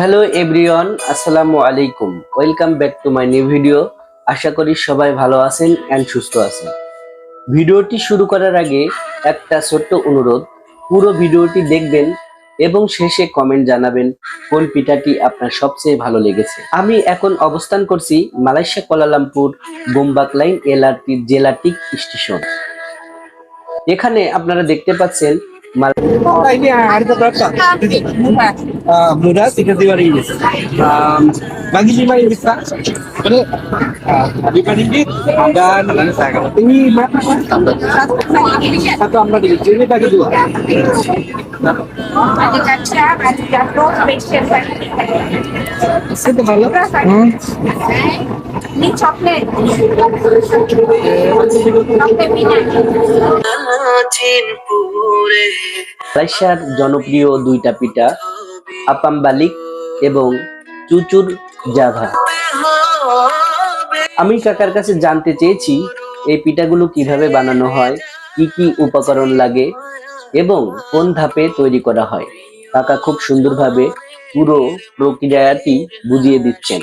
Hello everyone, আসসালামু আলাইকুম। Welcome back to my new video. আশা করি সবাই ভালো আছেন এন্ড সুস্থ আছেন। ভিডিওটি শুরু করার আগে একটা ছোট্ট অনুরোধ, পুরো ভিডিওটি দেখবেন এবং শেষে কমেন্ট জানাবেন কোন পিঠাটি আপনার সবচেয়ে ভালো লেগেছে। আমি এখন অবস্থান করছি Malaysia Kuala Lumpur Gombak line LRT Jelatek station. এখানে আপনারা দেখতে পাচ্ছেন Ini harga berapa? Mudah 3.000. Bagi 5 yang bisa. Ini 5 ringgit dan ini berapa? Satu ambil ringgit. Ini bagi dua. Ada kacang, ada jatuh, spesial Itu berapa? Ini coklat. Coklat minyak. মালয়েশিয়ার জনপ্রিয় দুইটা পিঠা আপাম বালিক এবং চুচুর Java. আমি কাকার কাছে জানতে চেয়েছি এই পিঠাগুলো কিভাবে বানানো হয়, কি কি উপকরণ লাগে এবং কোন ধাপে তৈরি করা হয়। কাকা খুব সুন্দরভাবে পুরো প্রক্রিয়াটি বুঝিয়ে দিচ্ছেন।